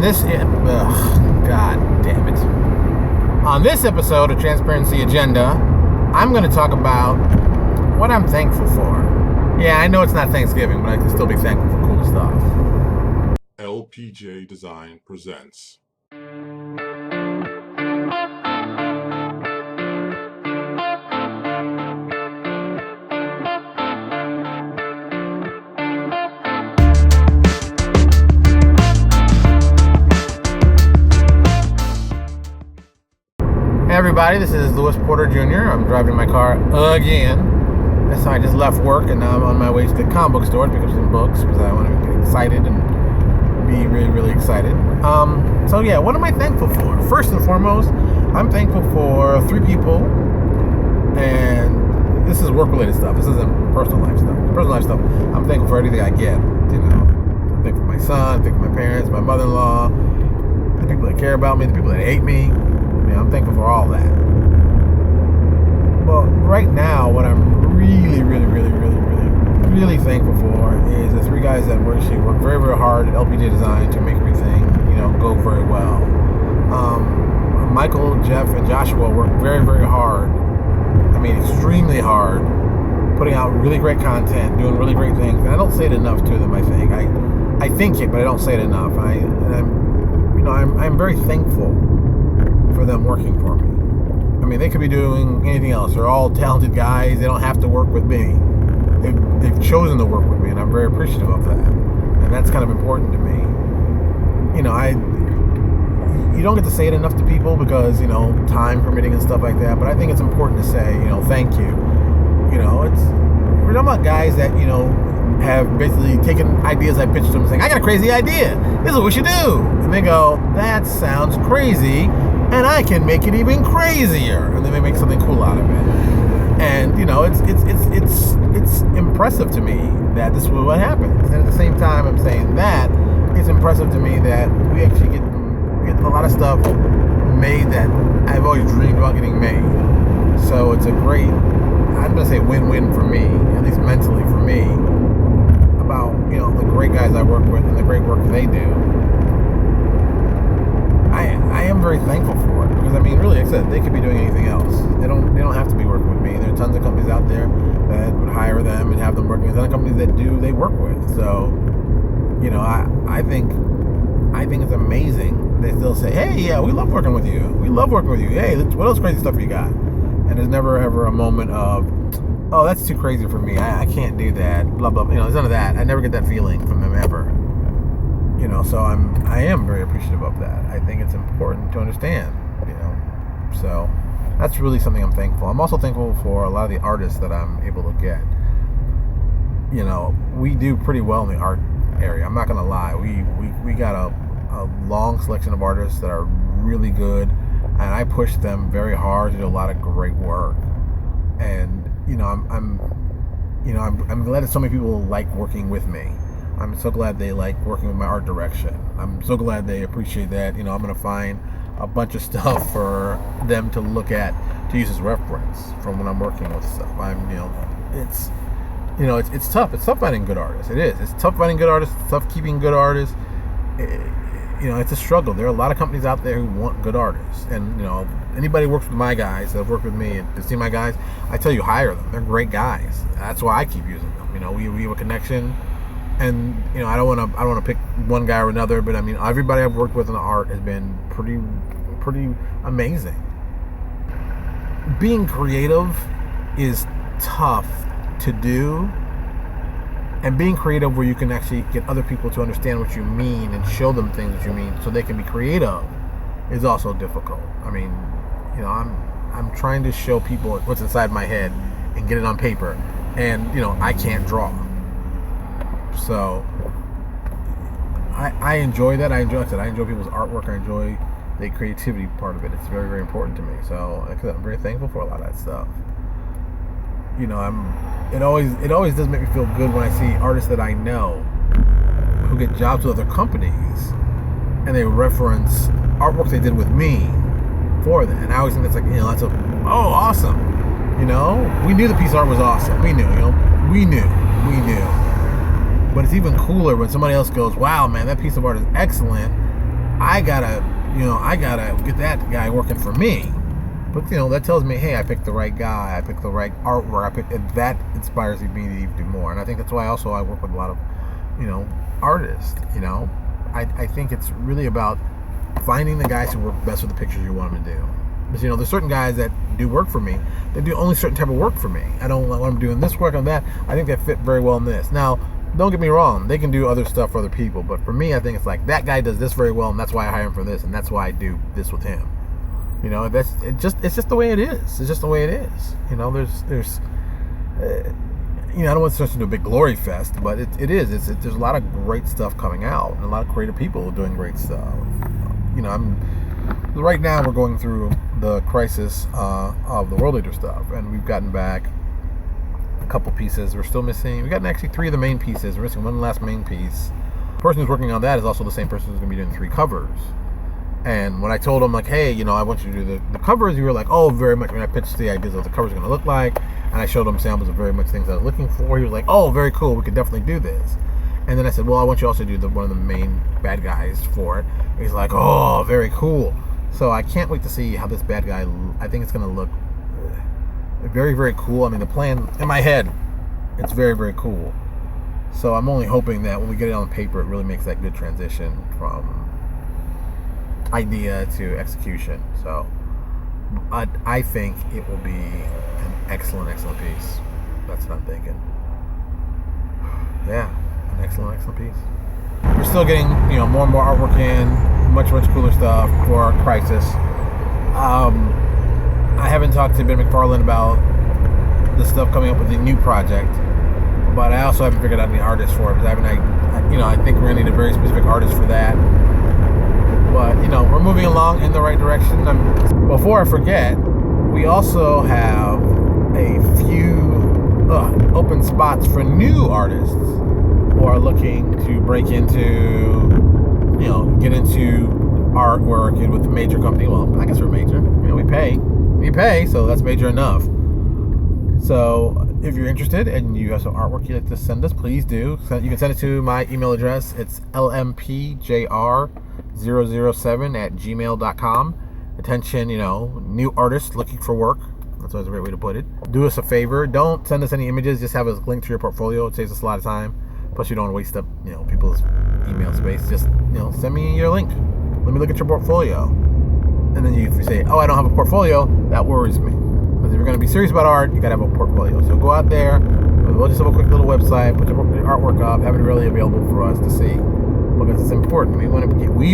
God damn it. On this episode of Transparency Agenda, I'm going to talk about what I'm thankful for. Yeah, I know it's not Thanksgiving, but I can still be thankful for cool stuff. LPJ Design presents. Hey everybody, this is Lewis Porter Jr. I'm driving my car again. So I just left work and now I'm on my way to the comic book store to pick up some books because I want to get excited and be really, really excited. So yeah, what am I thankful for? First and foremost, I'm thankful for 3 people, and this is work-related stuff. This isn't personal life stuff. Personal life stuff, I'm thankful for everything I get. You know, I'm thankful for my son, I'm thankful for my parents, my mother-in-law, the people that care about me, the people that hate me. I'm thankful for all that. Well, right now, what I'm really thankful for is the 3 guys that work very, very hard at LPJ Design to make everything, go very well. Michael, Jeff, and Joshua work very, very hard. I mean, extremely hard, putting out really great content, doing really great things. And I don't say it enough to them. I think it, but I don't say it enough. I'm very thankful for them working for me. I mean, they could be doing anything else. They're all talented guys. They don't have to work with me. They've chosen to work with me, and I'm very appreciative of that. And that's kind of important to me. You don't get to say it enough to people because, time permitting and stuff like that. But I think it's important to say, thank you. We're talking about guys that, have basically taken ideas I pitched to them saying, I got a crazy idea. This is what we should do. And they go, that sounds crazy. And I can make it even crazier, and then they make something cool out of it. And it's impressive to me that this is what happens. And at the same time, I'm saying that it's impressive to me that we actually get a lot of stuff made that I've always dreamed about getting made. So it's a great, I'm gonna say win-win for me, at least mentally for me, about the great guys I work with and the great work they do. I am very thankful for it because really, like I said, they could be doing anything else. They don't have to be working with me. There are tons of companies out there that would hire them and have them working with other companies that they work with. So, I think it's amazing. They still say, hey, yeah, we love working with you. We love working with you. Hey, what else crazy stuff you got? And there's never ever a moment of, oh, that's too crazy for me. I can't do that. Blah blah. There's none of that. I never get that feeling from them ever. So I am very appreciative of that. I think it's important to understand, So that's really something I'm thankful. I'm also thankful for a lot of the artists that I'm able to get. We do pretty well in the art area. I'm not gonna lie. We got a long selection of artists that are really good, and I push them very hard to do a lot of great work. And I'm glad that so many people like working with me. I'm so glad they like working with my art direction. I'm so glad they appreciate that. I'm going to find a bunch of stuff for them to look at to use as reference from when I'm working with stuff. It's tough. It's tough finding good artists. It is. It's tough finding good artists. It's tough keeping good artists. It's a struggle. There are a lot of companies out there who want good artists. And, anybody who works with my guys that have worked with me and to see my guys, I tell you, hire them. They're great guys. That's why I keep using them. We have a connection. And I don't want to pick one guy or another, but everybody I've worked with in the art has been pretty amazing. Being creative is tough to do, and being creative where you can actually get other people to understand what you mean and show them things that you mean so they can be creative is also difficult. I'm trying to show people what's inside my head and get it on paper, and I can't draw. So I enjoy that. I enjoy people's artwork. I enjoy the creativity part of it. It's very, very important to me. So I'm very thankful for a lot of that stuff. It always does make me feel good when I see artists that I know who get jobs with other companies and they reference artwork they did with me for that. And I always think that's awesome. We knew the piece of art was awesome. We knew. But it's even cooler when somebody else goes, wow, man, that piece of art is excellent. I gotta get that guy working for me. But that tells me, hey, I picked the right guy, I picked the right artwork, and that inspires me to do more. And I think that's why also I work with a lot of, artists. I think it's really about finding the guys who work best with the pictures you want them to do. Because there's certain guys that do work for me. They do only certain type of work for me. I don't want them doing this work on that. I think they fit very well in this. Now, don't get me wrong. They can do other stuff for other people. But for me, I think it's like that guy does this very well, and that's why I hire him for this, and that's why I do this with him. It's just the way it is. It's just the way it is. There's I don't want to turn into a big glory fest, but it is. There's a lot of great stuff coming out, and a lot of creative people doing great stuff. Right now we're going through the crisis of the World Leader stuff, and we've gotten back a couple pieces. We're still missing. We've gotten actually 3 of the main pieces. We're missing one last main piece. The person who's working on that is also the same person who's going to be doing 3 covers. And when I told him, like, hey, I want you to do the covers, you were like, oh, very much. When I pitched the ideas of what the covers are going to look like, and I showed him samples of very much things I was looking for, he was like, oh, very cool. We could definitely do this. And then I said, well, I want you also to do one of the main bad guys for it. And he's like, oh, very cool. So I can't wait to see how this bad guy, I think it's going to look very, very cool. I mean, the plan in my head, it's very, very cool. So I'm only hoping that when we get it on paper, it really makes that good transition from idea to execution. So I think it will be an excellent piece. That's what I'm thinking. Yeah, an excellent piece. We're still getting more and more artwork in, much cooler stuff for Crisis. I haven't talked to Ben McFarlane about the stuff coming up with the new project, but I also haven't figured out any artists for it, because I think we're gonna need a very specific artist for that. But we're moving along in the right direction. Before I forget, we also have a few open spots for new artists who are looking to break into, get into artwork and with a major company. Well, I guess we're major. We pay, so that's major enough. So if you're interested and you have some artwork you'd like to send us, please do. You can send it to my email address. It's lmpjr007@gmail.com. Attention, new artists looking for work. That's always a great way to put it. Do us a favor. Don't send us any images. Just have us link to your portfolio. It saves us a lot of time. Plus, you don't want to waste up, people's email space. Just, send me your link. Let me look at your portfolio. And then if you say, oh, I don't have a portfolio, that worries me. Because if you're going to be serious about art, you got to have a portfolio. So go out there. We'll just have a quick little website. Put your artwork up. Have it really available for us to see. Because it's important. We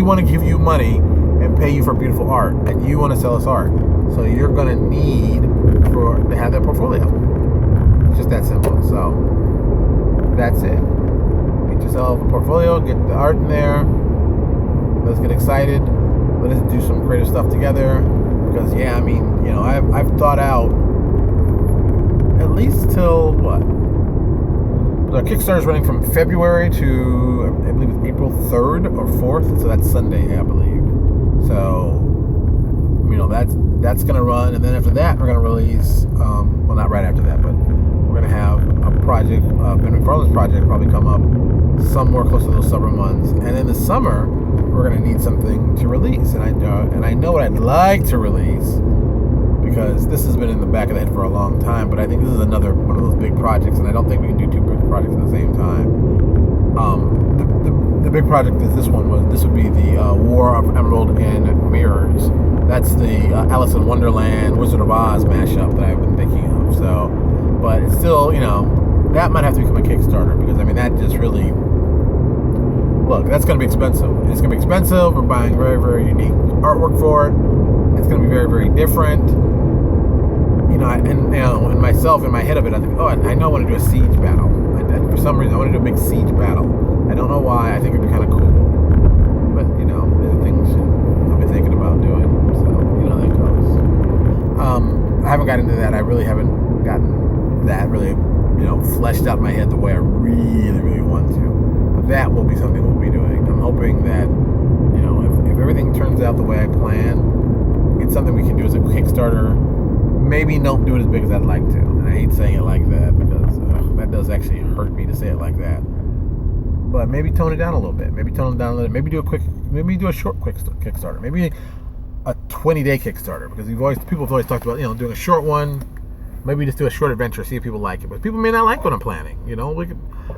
want to give you money and pay you for beautiful art. And you want to sell us art. So you're going to need to have that portfolio. It's just that simple. So that's it. Get yourself a portfolio. Get the art in there. Let's get excited. Let's do some creative stuff together. Because I've thought out at least till what? The Kickstarter is running from February to I believe it's April 3rd or 4th. So that's Sunday, I believe. So that's gonna run, and then after that we're gonna release. Well, not right after that, but we're gonna have a project, Ben McFarlane's project, probably come up somewhere close to those summer months, and in the summer we're gonna need something to release, and I know what I'd like to release, because this has been in the back of the head for a long time. But I think this is another one of those big projects, and I don't think we can do 2 big projects at the same time. The big project is this one. This would be the War of Emerald and Mirrors. That's the Alice in Wonderland, Wizard of Oz mashup that I've been thinking of. So, but it's still, that might have to become a Kickstarter, because that just really, look, that's going to be expensive. It's going to be expensive. We're buying very, very unique artwork for it. It's going to be very, very different. And myself, in my head of it, I think, oh, I know I want to do a siege battle. For some reason, I want to do a big siege battle. I don't know why. I think it'd be kind of cool. But, there's things I've been thinking about doing. So, that goes. I haven't gotten into that. I really haven't gotten that really, fleshed out in my head the way I really, really want to. But that will be something we'll be doing. I'm hoping that, if everything turns out the way I plan, it's something we can do as a Kickstarter. Maybe don't do it as big as I'd like to. And I hate saying it like that, because that does actually hurt me to say it like that. but maybe tone it down a little bit. Maybe tone it down a little. Maybe do a short quick Kickstarter. Maybe a 20-day Kickstarter, because people have always talked about doing a short one. Maybe just do a short adventure, see if people like it. But people may not like what I'm planning.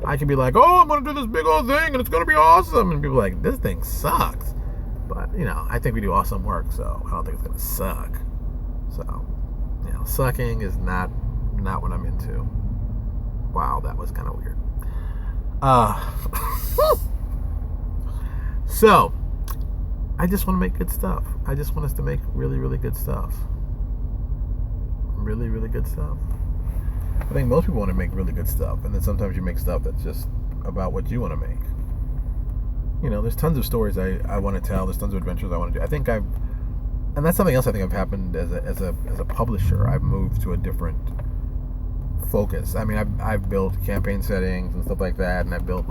I could be like, oh, I'm going to do this big old thing and it's going to be awesome. And people are like, this thing sucks. But, I think we do awesome work, so I don't think it's going to suck. So, sucking is not what I'm into. Wow, that was kind of weird. So, I just want to make good stuff. I just want us to make really, really good stuff. Really, really good stuff. I think most people want to make really good stuff, and then sometimes you make stuff that's just about what you want to make. There's tons of stories I want to tell. There's tons of adventures I want to do. And that's something else I think have happened as a publisher. I've moved to a different focus. I mean, I've built campaign settings and stuff like that, and I've built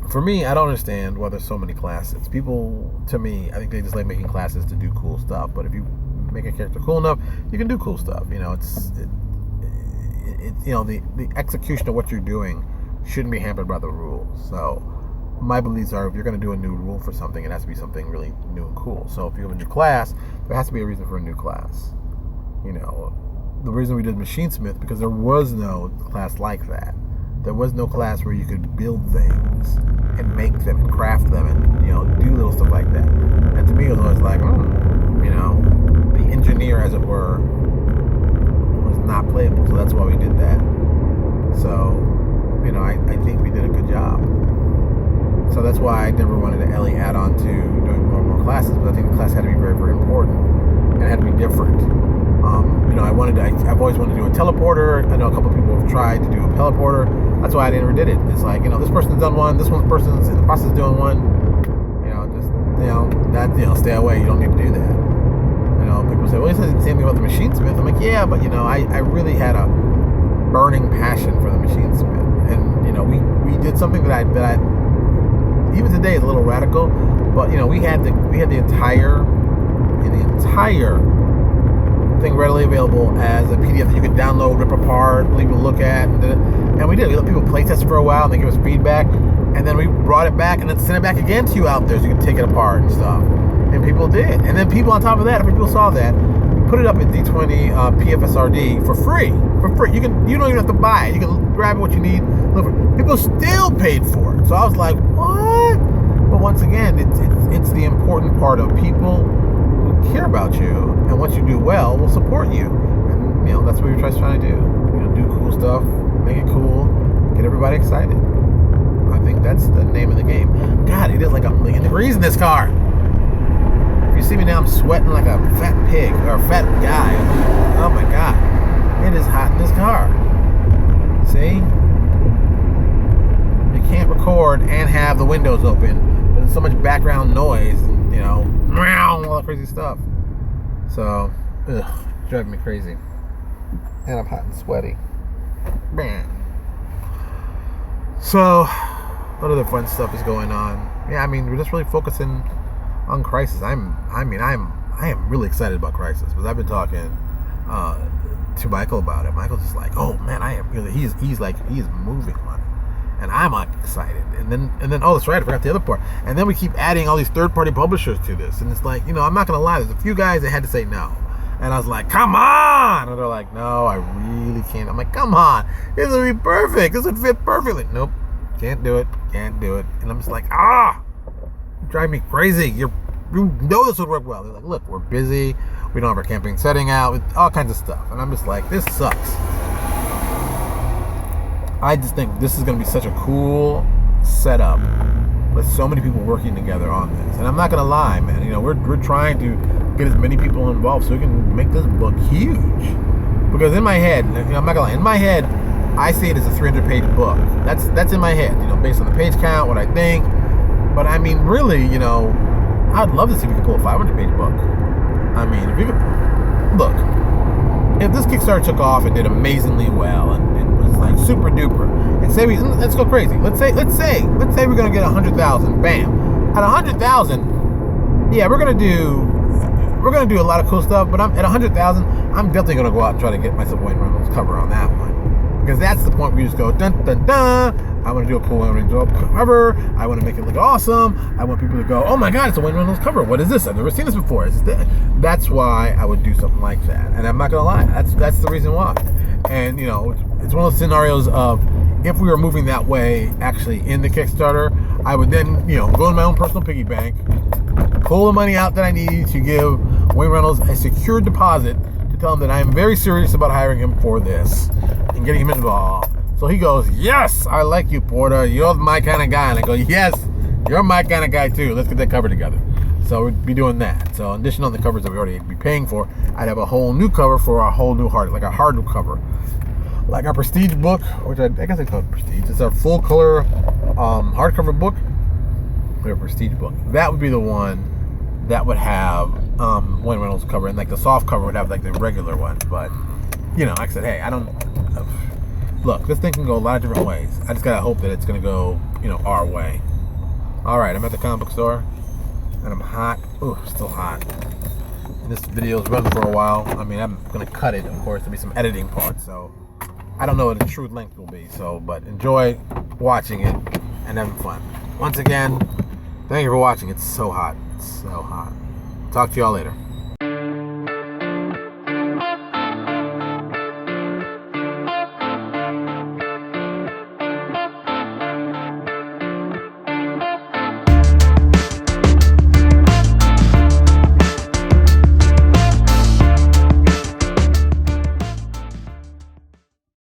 for me, I don't understand why there's so many classes. People, to me, I think they just like making classes to do cool stuff. But if you make a character cool enough, you can do cool stuff. The execution of what you're doing shouldn't be hampered by the rules. So my beliefs are, if you're going to do a new rule for something, it has to be something really new and cool. So if you have a new class, there has to be a reason for a new class. The reason we did Machinesmith, because there was no class like that. There was no class where you could build things and make them and craft them and do little stuff like that. And to me, it was always like, the engineer, as it were, was not playable. So that's why we did that. So, I think we did a good job. So that's why I never wanted to add on to doing more and more classes. But I think the class had to be very, very important, and it had to be different. I've always wanted to do a teleporter. I know a couple of people have tried to do a teleporter. That's why I never did it. It's like, this person's done one, this person's in the process of doing one. Stay away. You don't need to do that. People say, well, it's the same thing about the Machinesmith. I'm like, yeah, but I really had a burning passion for the Machinesmith, and we did something that I even today is a little radical, but we had the entire thing readily available as a PDF that you could download, rip apart, leave a look at, and we did. We let people play test it for a while, and they give us feedback, and then we brought it back and then sent it back again to you out there so you could take it apart and stuff. And people did. And then people on top of that, if people saw that, we put it up at D20 PFSRD for free. You don't even have to buy it. You can grab what you need. People still paid for it. So I was like, what? But once again, it's the important part of people who care about you, and once you do well, will support you. And that's what we're trying to do. Do cool stuff, make it cool, get everybody excited. I think that's the name of the game. God, it is like 1,000,000 degrees in this car. If you see me now, I'm sweating like a fat pig or a fat guy. Oh my God, it is hot in this car. See? You can't record and have the windows open. There's so much background noise, and all that crazy stuff. So, driving me crazy. And I'm hot and sweaty. So, what other fun stuff is going on? Yeah, we're just really focusing on Crisis. I am really excited about Crisis, because I've been talking to Michael about it. Michael's just like, oh man, I am really. He's moving on it, and I'm excited. And then oh, that's right, I forgot the other part. And then we keep adding all these third-party publishers to this, and it's like, I'm not gonna lie, there's a few guys that had to say no. And I was like, come on! And they're like, no, I really can't. I'm like, come on, this would be perfect. This would fit perfectly. Nope, can't do it. And I'm just like, you drive me crazy. You know this would work well. They're like, look, we're busy. We don't have our campaign setting out. All kinds of stuff. And I'm just like, this sucks. I just think this is going to be such a cool setup with so many people working together on this. And I'm not going to lie, man. We're trying to get as many people involved so we can make this book huge. Because in my head, I'm not going to lie, in my head, I see it as a 300-page book. That's in my head, based on the page count, what I think. But really, I'd love to see if we could pull a 500-page book. If we could, look, if this Kickstarter took off and did amazingly well and was like super duper, and say let's go crazy. Let's say we're gonna get 100,000. Bam, at 100,000, yeah, we're gonna do a lot of cool stuff. But at 100,000, I'm definitely gonna go out and try to get myself Wayne Reynolds cover on that one. Because that's the point where you just go, dun, dun, dun. I want to do a cool Wayne Reynolds cover. I want to make it look awesome. I want people to go, oh my God, it's a Wayne Reynolds cover. What is this? I've never seen this before. That's why I would do something like that. And I'm not going to lie. That's the reason why. And, you know, it's one of those scenarios of, if we were moving that way, actually in the Kickstarter, I would then, you know, go in my own personal piggy bank, pull the money out that I need to give Wayne Reynolds a secured deposit to tell him that I am very serious about hiring him for this and getting him involved. So he goes, yes, I like you, Porter. You're my kind of guy. And I go, yes, you're my kind of guy too. Let's get that cover together. So we'd be doing that. So in addition on the covers that we already be paying for, I'd have a whole new cover for a whole new like a hard cover. Like our Prestige book, which I guess I call it Prestige. It's our full color hardcover book. Or Prestige book. That would be the one that would have Wayne Reynolds cover, and like the soft cover would have like the regular one. But you know, like I said, hey, I don't look. This thing can go a lot of different ways. I just gotta hope that it's gonna go, you know, our way. All right, I'm at the comic book store, and I'm hot. Ooh, still hot. And this video's running for a while. I mean, I'm gonna cut it, of course. There'll be some editing parts, so I don't know what the true length will be. So, but enjoy watching it and having fun. Once again, thank you for watching. It's so hot. It's so hot. Talk to y'all later.